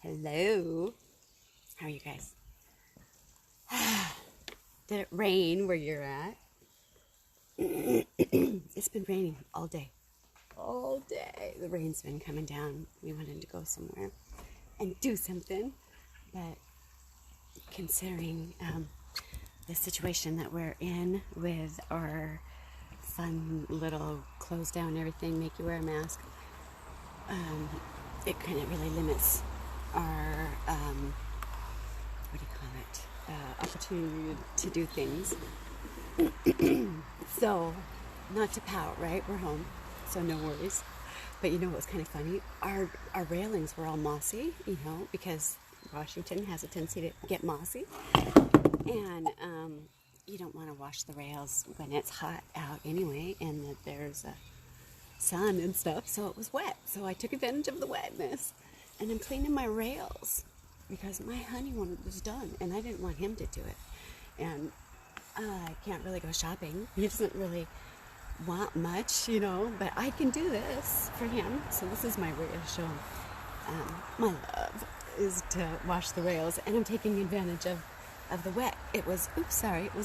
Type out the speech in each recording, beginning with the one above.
Hello. How are you guys? Did it rain where you're at? It's been raining all day. All day. The rain's been coming down. We wanted to go somewhere and do something. But considering the situation that we're in with our fun little close down everything, make you wear a mask, it kind of really limits our, opportunity to do things. So, not to pout, right? We're home, so no worries. But you know what was kind of funny? Our railings were all mossy, because Washington has a tendency to get mossy. And you don't want to wash the rails when it's hot out anyway, and that there's sun and stuff, so it was wet. So I took advantage of the wetness, and I'm cleaning my rails because my honey wanted this done, and I didn't want him to do it. And I can't really go shopping. He doesn't really want much, but I can do this for him. So this is my way to show him my love is to wash the rails, and I'm taking advantage of the wet. It was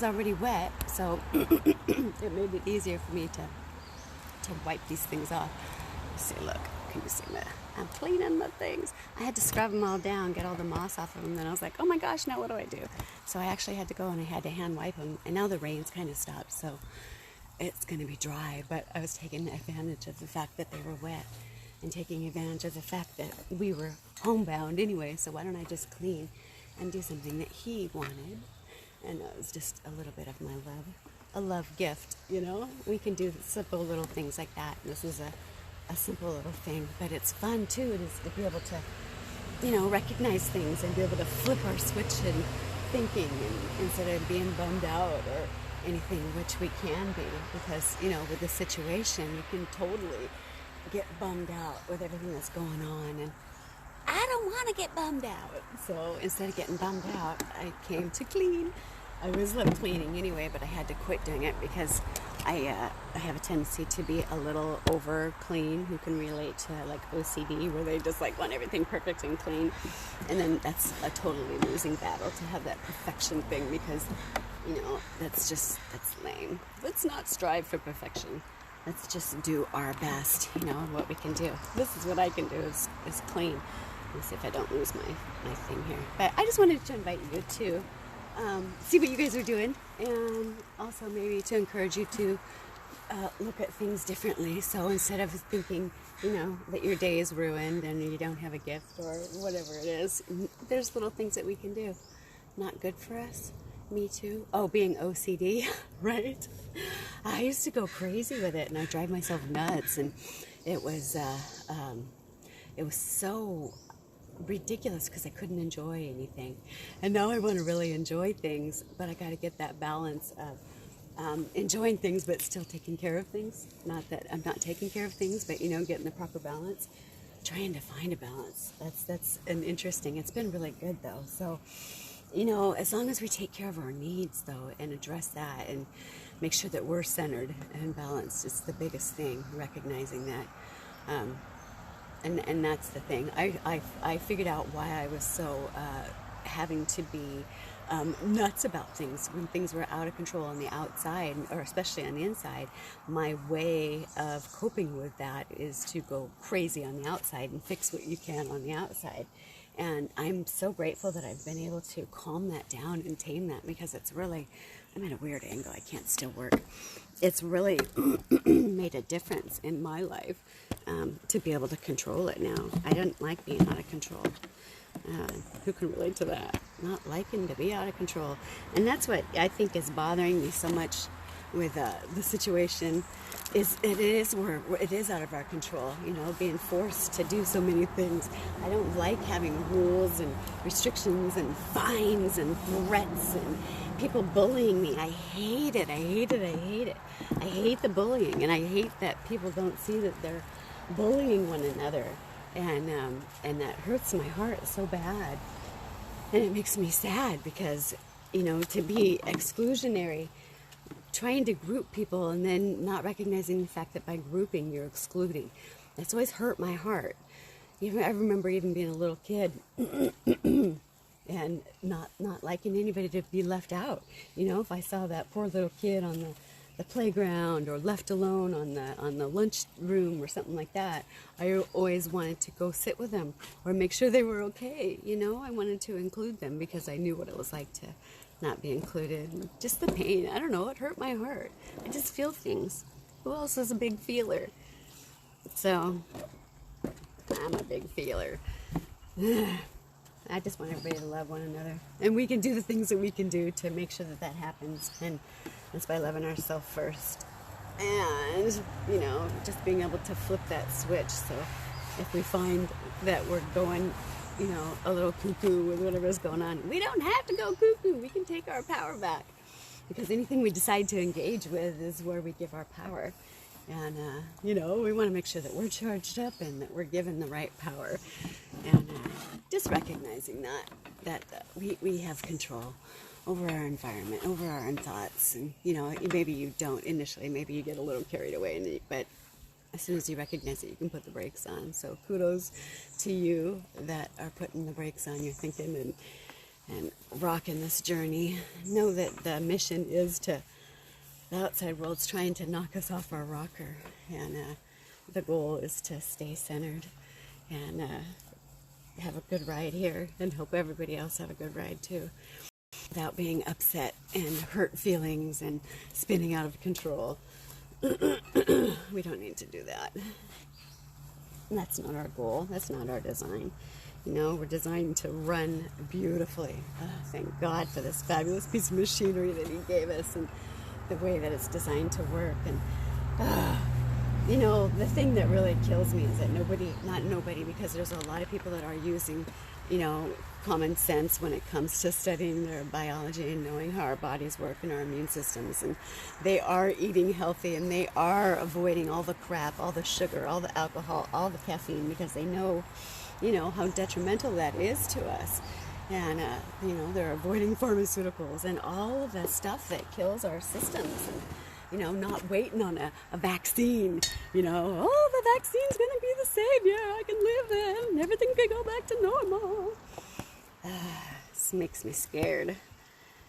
already wet, so it made it easier for me to wipe these things off. See, look, can you see that? I'm cleaning the things. I had to scrub them all down, get all the moss off of them. Then I was like, oh my gosh, now what do I do? So I actually had to go and I had to hand wipe them. And now the rain's kind of stopped, so it's going to be dry. But I was taking advantage of the fact that they were wet and taking advantage of the fact that we were homebound anyway. So why don't I just clean and do something that he wanted? And it was just a little bit of my love. A love gift, We can do simple little things like that. This is a simple little thing, but it's fun too. It is to be able to, recognize things and be able to flip our switch in thinking, and instead of being bummed out or anything, which we can be, because, with the situation, you can totally get bummed out with everything that's going on, and I don't want to get bummed out. So instead of getting bummed out, I came to clean. I was cleaning anyway, but I had to quit doing it because I have a tendency to be a little over clean, who can relate to OCD, where they just want everything perfect and clean. And then that's a totally losing battle to have that perfection thing, because, that's lame. Let's not strive for perfection. Let's just do our best, what we can do. This is what I can do is clean. Let's see if I don't lose my thing here. But I just wanted to invite you to see what you guys are doing, and also maybe to encourage you to look at things differently. So instead of thinking, that your day is ruined and you don't have a gift or whatever it is, there's little things that we can do. Not good for us. Me too. Oh, being OCD, right? I used to go crazy with it, and I drive myself nuts, and it was so ridiculous because I couldn't enjoy anything. And now I want to really enjoy things, but I got to get that balance of enjoying things but still taking care of things. Not that I'm not taking care of things, but getting the proper balance, trying to find a balance. That's an interesting. It's been really good though. So as long as we take care of our needs though, and address that and make sure that we're centered and balanced, it's the biggest thing, recognizing that. And that's the thing. I figured out why I was so having to be nuts about things when things were out of control on the outside, or especially on the inside. My way of coping with that is to go crazy on the outside and fix what you can on the outside. And I'm so grateful that I've been able to calm that down and tame that, because it's really, I'm at a weird angle. I can't still work. It's really made a difference in my life to be able to control it now. I didn't like being out of control. Who can relate to that? Not liking to be out of control. And that's what I think is bothering me so much with the situation. It is out of our control, being forced to do so many things. I don't like having rules and restrictions and fines and threats and people bullying me. I hate it. I hate the bullying, and I hate that people don't see that they're bullying one another, and that hurts my heart so bad, and it makes me sad because to be exclusionary, trying to group people and then not recognizing the fact that by grouping you're excluding. That's always hurt my heart. I remember even being a little kid and not liking anybody to be left out. If I saw that poor little kid on the playground or left alone on the lunch room or something like that, I always wanted to go sit with them or make sure they were okay. I wanted to include them because I knew what it was like to not be included. And just the pain, I don't know, it hurt my heart. I just feel things. Who else is a big feeler? So I'm a big feeler. I just want everybody to love one another. And we can do the things that we can do to make sure that happens. And it's by loving ourselves first. And, just being able to flip that switch. So if we find that we're going, a little cuckoo with whatever's going on, we don't have to go cuckoo. We can take our power back. Because anything we decide to engage with is where we give our power. And, we want to make sure that we're charged up and that we're given the right power. And just recognizing that we have control over our environment, over our own thoughts. And, maybe you don't initially. Maybe you get a little carried away. But as soon as you recognize it, you can put the brakes on. So kudos to you that are putting the brakes on your thinking and rocking this journey. Know that the mission is to... The outside world's trying to knock us off our rocker, and the goal is to stay centered and have a good ride here and help everybody else have a good ride too, without being upset and hurt feelings and spinning out of control. We don't need to do that. And that's not our goal. That's not our design. We're designed to run beautifully. Thank God for this fabulous piece of machinery that He gave us, and the way that it's designed to work. And the thing that really kills me is that not nobody, because there's a lot of people that are using common sense when it comes to studying their biology and knowing how our bodies work and our immune systems, and they are eating healthy and they are avoiding all the crap, all the sugar, all the alcohol, all the caffeine, because they know how detrimental that is to us. And, they're avoiding pharmaceuticals and all of the stuff that kills our systems. And, not waiting on a vaccine. The vaccine's going to be the savior. I can live then and everything can go back to normal. This makes me scared.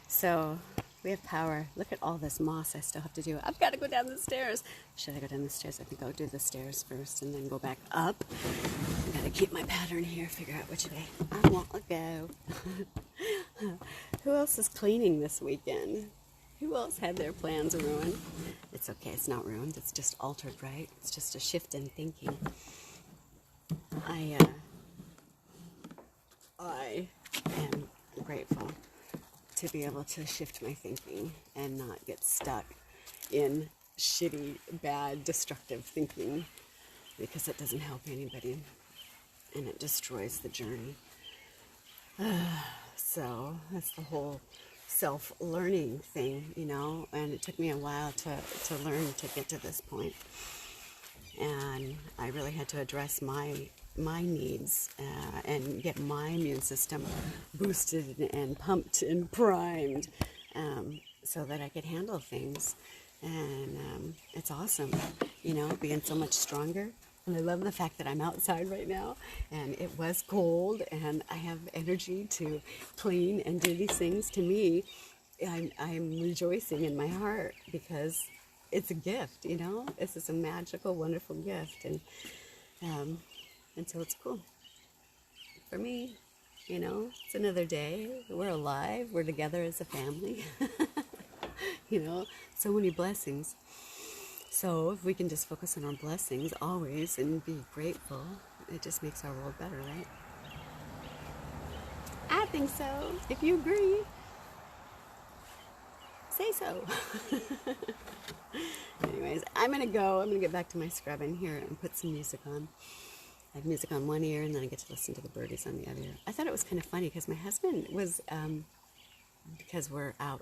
So, we have power. Look at all this moss I still have to do. I've got to go down the stairs. Should I go down the stairs? I think I'll do the stairs first and then go back up. I gotta keep my pattern here, figure out which way I want to go. Who else is cleaning this weekend? Who else had their plans ruined? It's okay, it's not ruined. It's just altered, right? It's just a shift in thinking. I am grateful to be able to shift my thinking and not get stuck in shitty, bad, destructive thinking, because it doesn't help anybody and it destroys the journey. So that's the whole self-learning thing, and it took me a while to learn to get to this point. And I really had to address my needs and get my immune system boosted and pumped and primed so that I could handle things. And it's awesome, being so much stronger. And I love the fact that I'm outside right now and it was cold and I have energy to clean and do these things. To me, I'm rejoicing in my heart because it's a gift, It's just a magical, wonderful gift. And so it's cool. For me, it's another day. We're alive. We're together as a family. So many blessings. So if we can just focus on our blessings always and be grateful, it just makes our world better, right? I think so. If you agree, say so. Anyways, I'm going to go. I'm going to get back to my scrubbing here and put some music on. I have music on one ear and then I get to listen to the birdies on the other ear. I thought it was kind of funny because my husband was, because we're out,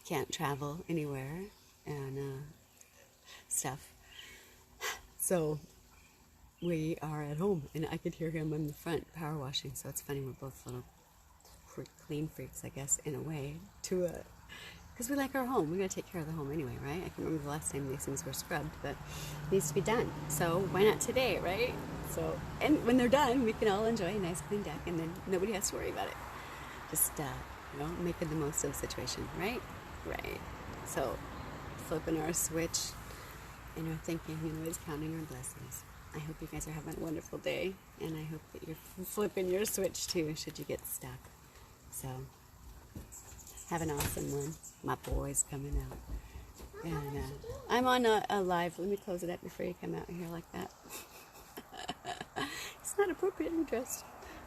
can't travel anywhere and stuff. So we are at home and I could hear him in the front power washing. So it's funny, we're both little clean freaks, I guess, in a way, to because we like our home. We got to take care of the home anyway, right? I can remember the last time these things were scrubbed, but it needs to be done. So why not today, right? So, and when they're done, we can all enjoy a nice clean deck, and then nobody has to worry about it. Just, making the most of the situation, right? Right. So, flipping our switch and our thinking and always counting our blessings. I hope you guys are having a wonderful day, and I hope that you're flipping your switch too, should you get stuck. So, have an awesome one. My boy's coming out. And I'm on a live. Let me close it up before you come out here like that. It's not appropriately dressed.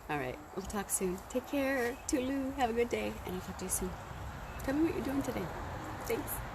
All right, we'll talk soon. Take care. Toodaloo. Have a good day. And I'll talk to you soon. Tell me what you're doing today. Thanks.